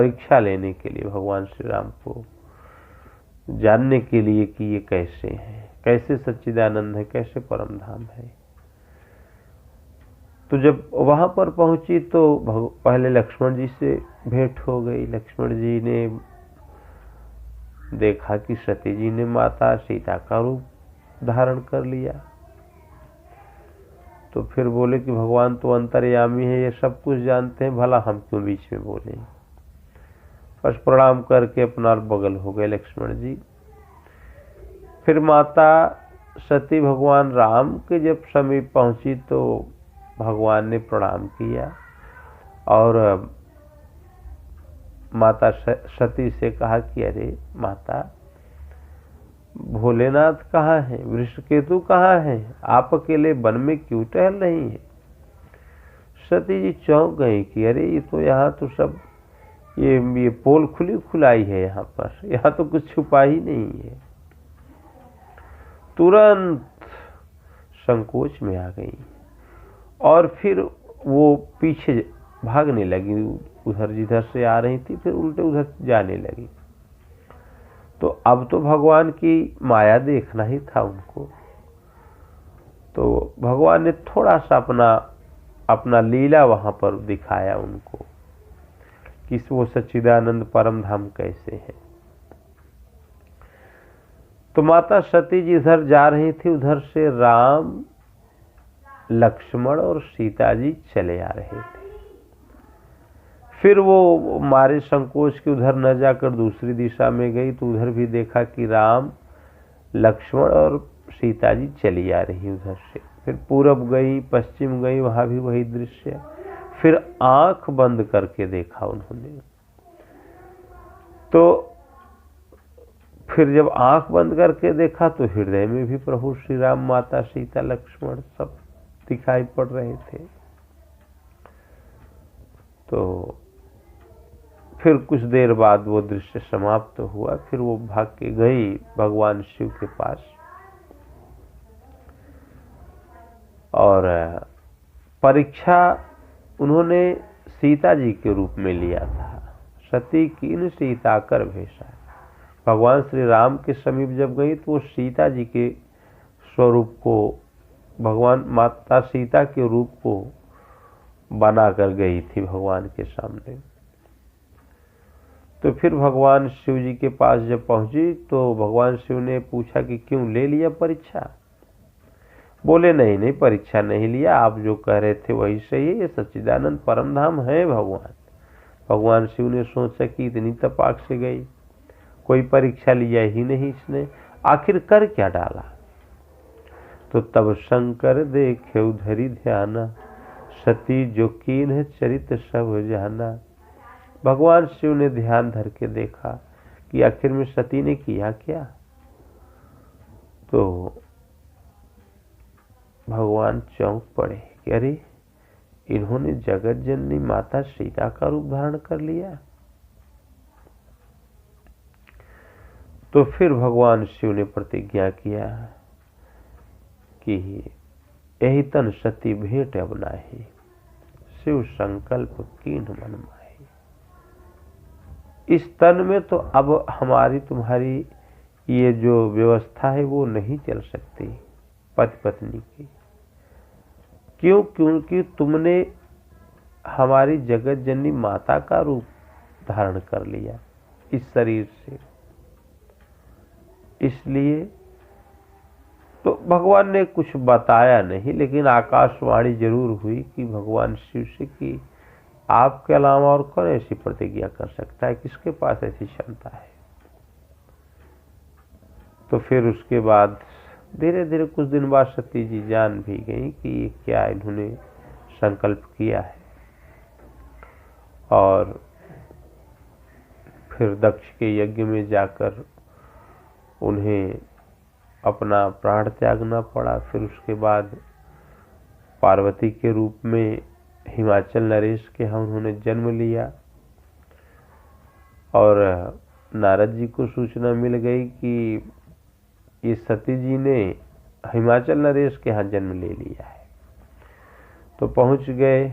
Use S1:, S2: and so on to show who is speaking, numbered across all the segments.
S1: परीक्षा लेने के लिए भगवान श्री राम को जानने के लिए कि ये कैसे हैं, कैसे सच्चिदानंद है, कैसे परम धाम है। तो जब वहां पर पहुंची तो पहले लक्ष्मण जी से भेंट हो गई। लक्ष्मण जी ने देखा कि सती जी ने माता सीता का रूप धारण कर लिया। तो फिर बोले कि भगवान तो अंतर्यामी है, ये सब कुछ जानते हैं, भला हम क्यों बीच में बोले। बस प्रणाम करके अपना बगल हो गए लक्ष्मण जी। फिर माता सती भगवान राम के जब समीप पहुंची तो भगवान ने प्रणाम किया और माता सती से कहा कि अरे माता, भोलेनाथ कहाँ है, वृषकेतु कहाँ है, आप अकेले वन में क्यों टहल रही हैं। सती जी चौंक गई कि अरे ये तो यहाँ तो सब ये पोल खुली खुलाई है, यहाँ तो कुछ छुपा ही नहीं है। तुरंत संकोच में आ गई और फिर वो पीछे भागने लगी, उधर जिधर से आ रही थी फिर उल्टे उधर जाने लगी। तो अब तो भगवान की माया देखना ही था उनको। तो भगवान ने थोड़ा सा अपना लीला वहां पर दिखाया उनको कि वो सच्चिदानंद परम धाम कैसे है। तो माता सती जी इधर जा रही थी, उधर से राम, लक्ष्मण और सीता जी चले आ रहे थे। फिर वो मारे संकोच के उधर न जाकर दूसरी दिशा में गई तो उधर भी देखा कि राम, लक्ष्मण और सीता जी चली आ रही उधर से। फिर पूरब गई, पश्चिम गई, वहां भी वही दृश्य। फिर आंख बंद करके देखा उन्होंने। तो फिर जब आंख बंद करके देखा तो हृदय में भी प्रभु श्री राम, माता सीता, लक्ष्मण सब दिखाई पड़ रहे थे। तो फिर कुछ देर बाद वो दृश्य समाप्त हुआ। फिर वो भाग के गई भगवान शिव के पास और परीक्षा उन्होंने सीता जी के रूप में लिया था। सती कीन सीता कर भेषा। भगवान श्री राम के समीप जब गई तो वो सीता जी के स्वरूप को, भगवान माता सीता के रूप को बनाकर गई थी भगवान के सामने। तो फिर भगवान शिव जी के पास जब पहुंची तो भगवान शिव ने पूछा कि क्यों ले लिया परीक्षा। बोले नहीं नहीं, परीक्षा नहीं लिया, आप जो कह रहे थे वही सही है, ये सच्चिदानंद परम धाम है भगवान। भगवान शिव ने सोचा कि इतनी तपाक से गई, कोई परीक्षा लिया ही नहीं इसने, आखिर कर क्या डाला। तो तब शंकर देखे उधरी ध्याना, सती जो कीन है चरित सब जाना। भगवान शिव ने ध्यान धर के देखा कि आखिर में सती ने किया क्या। तो भगवान चौंक पड़े कि अरे, इन्होंने जगत जननी माता सीता का रूप धारण कर लिया। तो फिर भगवान शिव ने प्रतिज्ञा किया कि यही तन सती भेंट अब नाही, शिव संकल्प कीन मन माही। इस तन में तो अब हमारी तुम्हारी ये जो व्यवस्था है वो नहीं चल सकती पति पत्नी की। क्यों? क्योंकि तुमने हमारी जगत जननी माता का रूप धारण कर लिया इस शरीर से। इसलिए तो भगवान ने कुछ बताया नहीं, लेकिन आकाशवाणी जरूर हुई कि भगवान शिव से कि आपके अलावा और कौन ऐसी प्रतिज्ञा कर सकता है, किसके पास ऐसी क्षमता है। तो फिर उसके बाद धीरे धीरे कुछ दिन बाद सती जी जान भी गई कि ये क्या इन्होंने संकल्प किया है। और फिर दक्ष के यज्ञ में जाकर उन्हें अपना प्राण त्यागना पड़ा। फिर उसके बाद पार्वती के रूप में हिमाचल नरेश के यहाँ उन्होंने जन्म लिया और नारद जी को सूचना मिल गई कि ये सती जी ने हिमाचल नरेश के यहाँ जन्म ले लिया है। तो पहुंच गए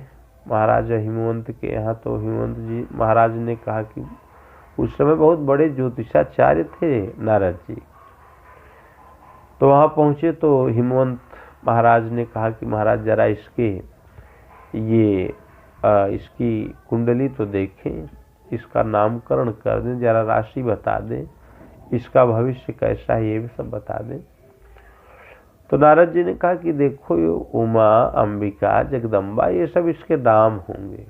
S1: महाराजा हिमवंत के यहाँ। तो हिमवंत जी महाराज ने कहा कि उस समय बहुत बड़े ज्योतिषाचार्य थे नारद जी। तो वहाँ पहुँचे तो हिमवंत महाराज ने कहा कि महाराज जरा इसकी कुंडली तो देखें, इसका नामकरण कर दें, जरा राशि बता दें, इसका भविष्य कैसा है ये भी सब बता दें। तो नारद जी ने कहा कि देखो ये उमा, अंबिका, जगदम्बा ये सब इसके नाम होंगे,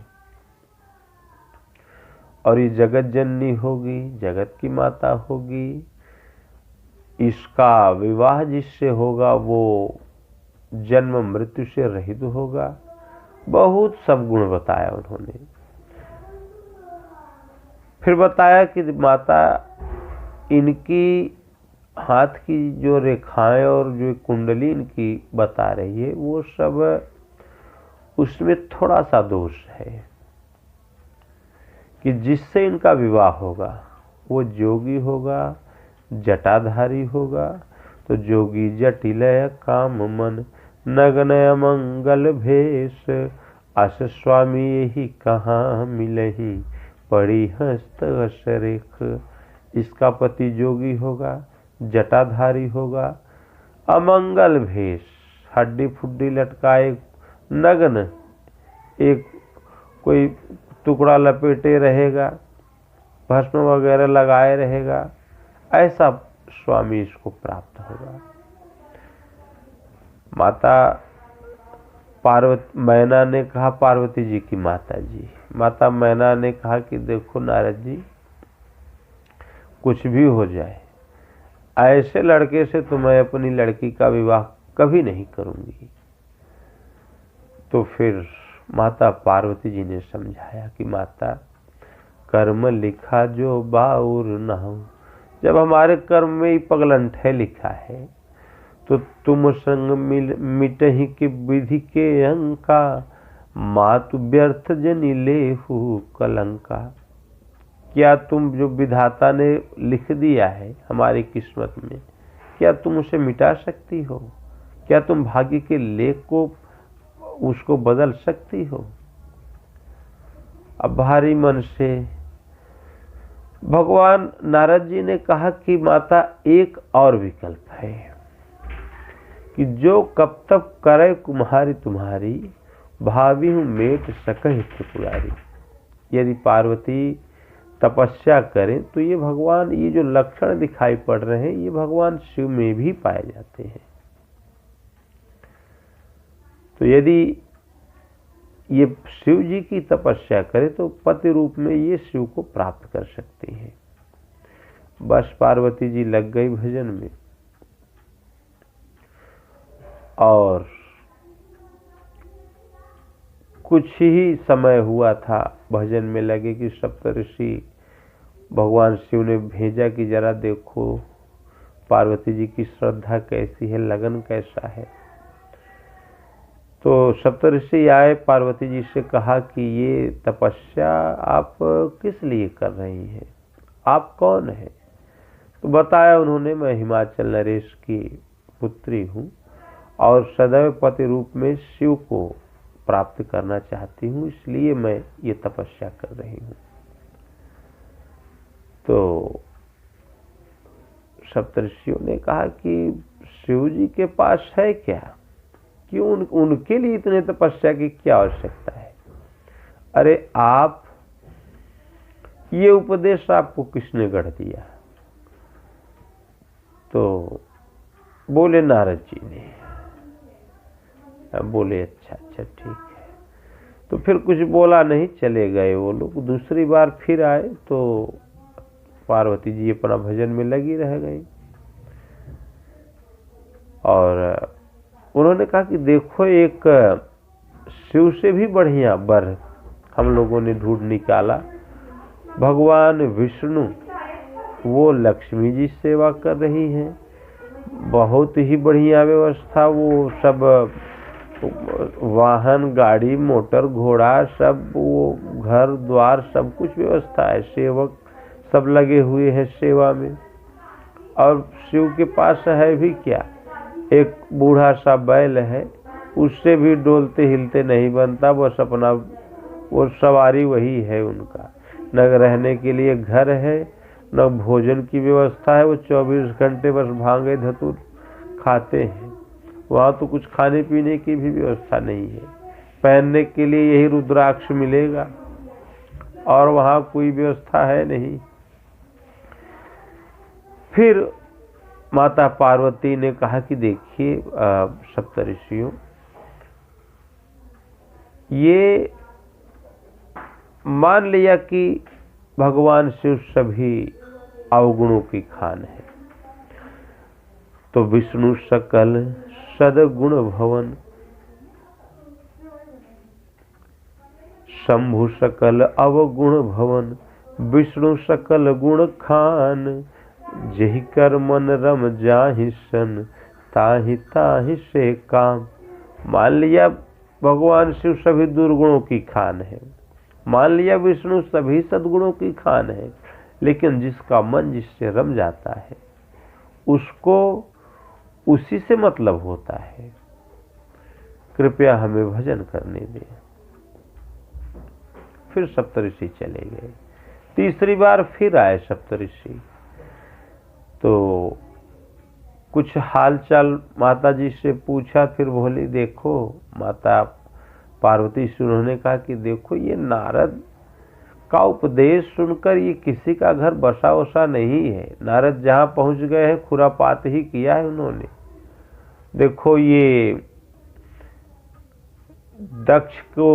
S1: और ये जगत जननी होगी, जगत की माता होगी, इसका विवाह जिससे होगा वो जन्म मृत्यु से रहित होगा। बहुत सब गुण बताया उन्होंने। फिर बताया कि माता इनकी हाथ की जो रेखाएं और जो कुंडली इनकी बता रही है वो सब उसमें थोड़ा सा दोष है कि जिससे इनका विवाह होगा वो जोगी होगा, जटाधारी होगा। तो जोगी जटिलय काम मन, नग्न मंगल भेष, आस स्वामी यही कहाँ मिलही, पड़ी हस्त रेख। इसका पति जोगी होगा, जटाधारी होगा, अमंगल भेष, हड्डी फुड्डी लटकाए, नग्न एक कोई टुकड़ा लपेटे रहेगा, भस्म वगैरह लगाए रहेगा, ऐसा स्वामी इसको प्राप्त होगा। माता पार्वती मैना ने कहा, पार्वती जी की माता जी, माता मैना ने कहा कि देखो नारद जी, कुछ भी हो जाए ऐसे लड़के से तो मैं अपनी लड़की का विवाह कभी नहीं करूंगी। तो फिर माता पार्वती जी ने समझाया कि माता, कर्म लिखा जो बाउर न हो, जब हमारे कर्म में ही पगलंठे लिखा है तो तुम संग मिटहि के विधि के अंका, मातु व्यर्थ जनि लेहु कलंका। क्या तुम जो विधाता ने लिख दिया है हमारी किस्मत में, क्या तुम उसे मिटा सकती हो? क्या तुम भाग्य के लेख को उसको बदल सकती हो? अब भारी मन से भगवान नारद जी ने कहा कि माता एक और विकल्प है कि जो कब तक करे कुम्हारी तुम्हारी, भावी हूँ मेट सकहि त्रिपुरारी। यदि पार्वती तपस्या करें तो ये भगवान, ये जो लक्षण दिखाई पड़ रहे हैं ये भगवान शिव में भी पाए जाते हैं। तो यदि ये शिव जी की तपस्या करे तो पति रूप में ये शिव को प्राप्त कर सकती हैं। बस पार्वती जी लग गई भजन में, और कुछ ही समय हुआ था भजन में लगे कि सप्तऋषि भगवान शिव ने भेजा कि जरा देखो पार्वती जी की श्रद्धा कैसी है, लगन कैसा है। तो सप्तऋषि आए, पार्वती जी से कहा कि ये तपस्या आप किस लिए कर रही हैं, आप कौन हैं? तो बताया उन्होंने, मैं हिमाचल नरेश की पुत्री हूँ और सदैव पति रूप में शिव को प्राप्त करना चाहती हूँ, इसलिए मैं ये तपस्या कर रही हूँ। तो सप्तऋषियों ने कहा कि शिव जी के पास है क्या, क्यों उनके लिए इतने तपस्या की क्या आवश्यकता है? अरे आप, ये उपदेश आपको किसने गढ़ दिया? तो बोले नारद जी ने। बोले अच्छा ठीक है। तो फिर कुछ बोला नहीं, चले गए वो लोग। दूसरी बार फिर आए तो पार्वती जी अपना भजन में लगी रह गई, और उन्होंने कहा कि देखो एक शिव से भी बढ़िया वर हम लोगों ने ढूंढ निकाला। भगवान विष्णु वो लक्ष्मी जी सेवा कर रही हैं, बहुत ही बढ़िया व्यवस्था, वो सब वाहन, गाड़ी, मोटर, घोड़ा सब, वो घर द्वार सब कुछ व्यवस्था है, सेवक सब लगे हुए हैं सेवा में। और शिव के पास है भी क्या, एक बूढ़ा सा बैल है, उससे भी डोलते हिलते नहीं बनता, बस अपना वो सवारी वही है उनका। न रहने के लिए घर है, न भोजन की व्यवस्था है। वो 24 घंटे बस भांगे धतूर खाते हैं। वहाँ तो कुछ खाने पीने की भी व्यवस्था नहीं है। पहनने के लिए यही रुद्राक्ष मिलेगा और वहाँ कोई व्यवस्था है नहीं। फिर माता पार्वती ने कहा कि देखिए सप्तऋषियों, ये मान लिया कि भगवान शिव सभी अवगुणों की खान है, तो विष्णु सकल सदगुण भवन, शंभु सकल अवगुण भवन, विष्णु सकल गुण खान, जही कर मन रम जाहि सन, ताहि ताहि से काम। मान लिया भगवान शिव सभी दुर्गुणों की खान है, मान लिया विष्णु सभी सद्गुणों की खान है, लेकिन जिसका मन जिससे रम जाता है उसको उसी से मतलब होता है। कृपया हमें भजन करने दें। फिर सप्तऋषि चले गए। तीसरी बार फिर आए सप्तऋषि, तो कुछ हालचाल माता जी से पूछा। फिर बोली देखो माता पार्वती से उन्होंने कहा कि देखो ये नारद का उपदेश सुनकर ये किसी का घर बसा वसा नहीं है। नारद जहाँ पहुँच गए हैं खुरापात ही किया है उन्होंने। देखो ये दक्ष को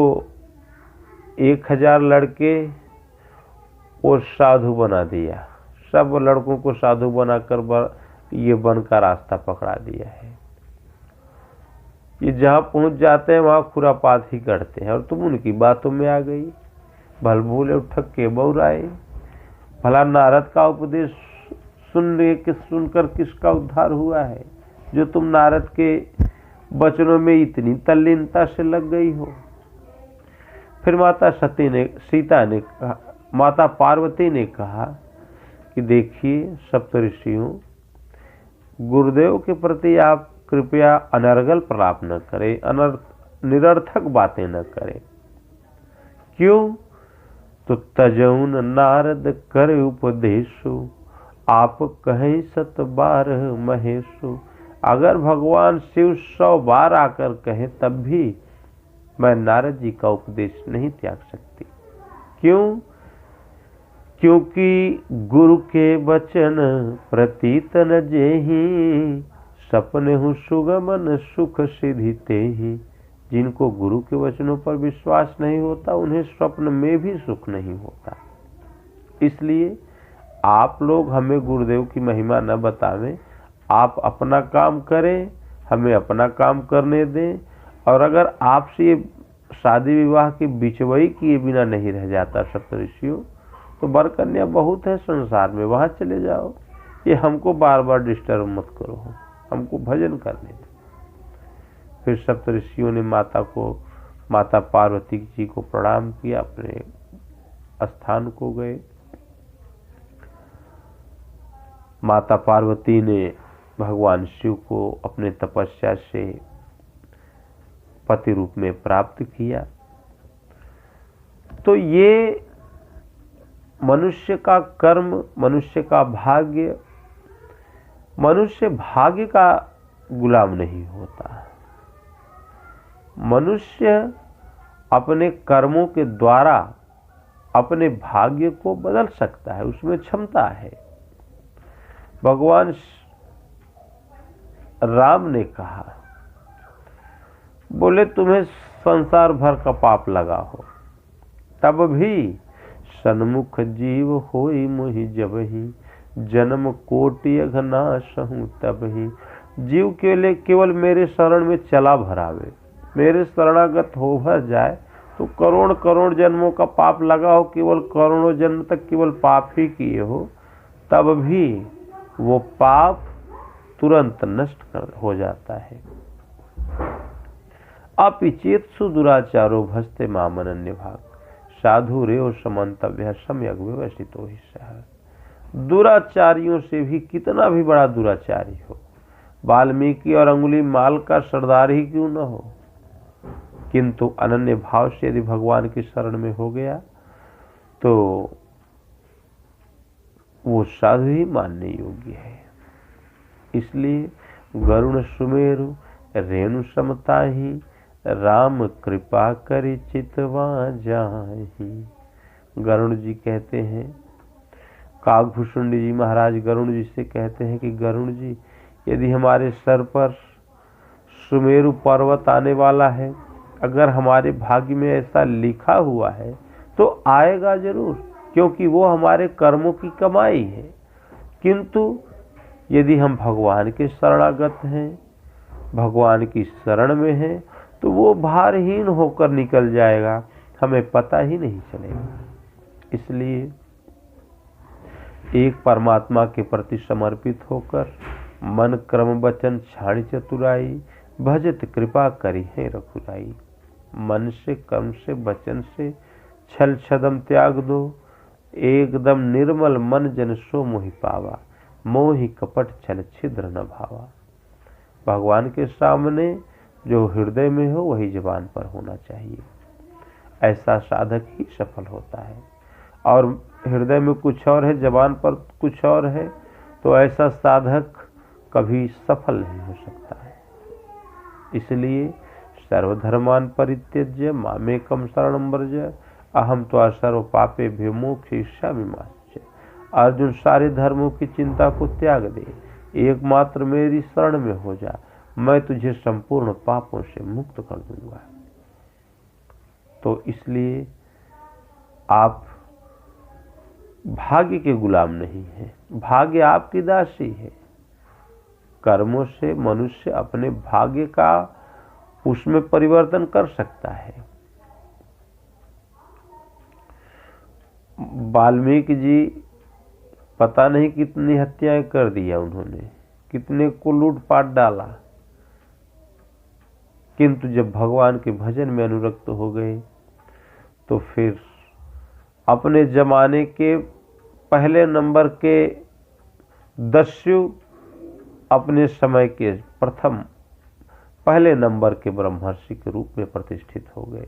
S1: 1000 लड़के और साधु बना दिया, सब लड़कों को साधु बनाकर ये वन का रास्ता पकड़ा दिया है। ये जहाँ पहुँच जाते हैं वहाँ खुरापात ही करते हैं, और तुम उनकी बातों में आ गई। भल भूले उठक के बौराए। भला नारद का उपदेश सुनकर किसका उद्धार हुआ है, जो तुम नारद के वचनों में इतनी तल्लीनता से लग गई हो। फिर माता पार्वती ने कहा कि देखिए सप्तऋषियों, गुरुदेव के प्रति आप कृपया अनर्गल प्रलाप न करें, निरर्थक बातें न करें। क्यों? तो तजौन नारद करे उपदेशो, आप कहें 7 बार महेशो। अगर भगवान शिव 100 बार आकर कहें तब भी मैं नारद जी का उपदेश नहीं त्याग सकती। क्यों? क्योंकि गुरु के वचन प्रतीत न जेहि, सपने हूँ सुगमन सुख सिद्धि तेहि। जिनको गुरु के वचनों पर विश्वास नहीं होता उन्हें स्वप्न में भी सुख नहीं होता। इसलिए आप लोग हमें गुरुदेव की महिमा न बतावें, आप अपना काम करें, हमें अपना काम करने दें। और अगर आपसे ये शादी विवाह के बिचवई किए बिना नहीं रह जाता सप्तऋषियों, तो वर कन्या बहुत है संसार में, वहाँ चले जाओ। ये हमको बार बार डिस्टर्ब मत करो, हमको भजन करने दो। फिर सप्तऋषियों ने माता पार्वती जी को प्रणाम किया, अपने स्थान को गए। माता पार्वती ने भगवान शिव को अपने तपस्या से पति रूप में प्राप्त किया। तो ये मनुष्य का कर्म, मनुष्य का भाग्य, मनुष्य भाग्य का गुलाम नहीं होता। मनुष्य अपने कर्मों के द्वारा अपने भाग्य को बदल सकता है, उसमें क्षमता है। भगवान राम ने कहा, बोले तुम्हें संसार भर का पाप लगा हो, तब भी सन्मुख जीव होई मोहि जबहि, जन्म कोटि अघनाशहु तबहि। जीव केवल मेरे शरण में चला भरावे, मेरे शरणागत हो भर जाए तो करोड़ करोड़ जन्मों का पाप लगा हो, केवल करोड़ों जन्म तक केवल पाप ही किए हो, तब भी वो पाप तुरंत नष्ट हो जाता है। अपिचेत सुदुराचारो भस्ते मामनन्य भाग, साधु रेव समन्तव्य सम्यक व्यवस्थितो ही सह। दुराचारियों से भी कितना भी बड़ा दुराचारी हो, वाल्मीकि और अंगुली माल का सरदार ही क्यों न हो, किंतु अनन्य भाव से यदि भगवान की शरण में हो गया तो वो साधु ही मानने योग्य है। इसलिए गरुण सुमेरु रेणु समता ही, राम कृपा करि चितवा जाहि। गरुण जी कहते हैं, काकभूषुंडी जी महाराज गरुण जी से कहते हैं कि गरुण जी, यदि हमारे सर पर सुमेरु पर्वत आने वाला है, अगर हमारे भाग्य में ऐसा लिखा हुआ है तो आएगा जरूर, क्योंकि वो हमारे कर्मों की कमाई है। किंतु यदि हम भगवान के शरणागत हैं, भगवान की शरण में हैं, तो वो भारहीन होकर निकल जाएगा, हमें पता ही नहीं चलेगा। इसलिए एक परमात्मा के प्रति समर्पित होकर मन क्रम वचन छाणी चतुराई, भजत कृपा करी है रघुराई। मन से कर्म से वचन से छल छदम त्याग दो, एकदम निर्मल मन जन सो मोहि पावा, मोहि कपट छल छिद्र न भावा। भगवान के सामने जो हृदय में हो वही जुबान पर होना चाहिए, ऐसा साधक ही सफल होता है। और हृदय में कुछ और है, जुबान पर कुछ और है, तो ऐसा साधक कभी सफल नहीं हो सकता है। इसलिए सर्वधर्मान परित्यज्य मामेकं शरणं व्रज, अहम त्वा सर्व पापे विमोक्षयिष्यामि मा शुचः। अर्जुन, सारे धर्मों की चिंता को त्याग दे, एकमात्र मेरी शरण में हो जा, मैं तुझे संपूर्ण पापों से मुक्त कर दूंगा। तो इसलिए आप भाग्य के गुलाम नहीं हैं, भाग्य आपकी दासी है। कर्मों से मनुष्य अपने भाग्य का उसमें परिवर्तन कर सकता है। वाल्मीकि जी पता नहीं कितनी हत्याएं कर दिया उन्होंने, कितने को लूटपाट डाला, किंतु जब भगवान के भजन में अनुरक्त हो गए तो फिर अपने जमाने के पहले नंबर के दस्यु अपने समय के प्रथम पहले नंबर के ब्रह्मर्षि के रूप में प्रतिष्ठित हो गए।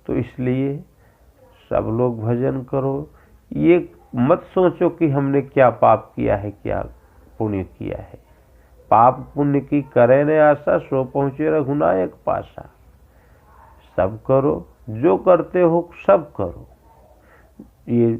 S1: तो इसलिए सब लोग भजन करो, ये मत सोचो कि हमने क्या पाप किया है क्या पुण्य किया है। पाप पुण्य की करे न आशा, सो पहुँचे रघुनायक पासा। सब करो, जो करते हो सब करो। ये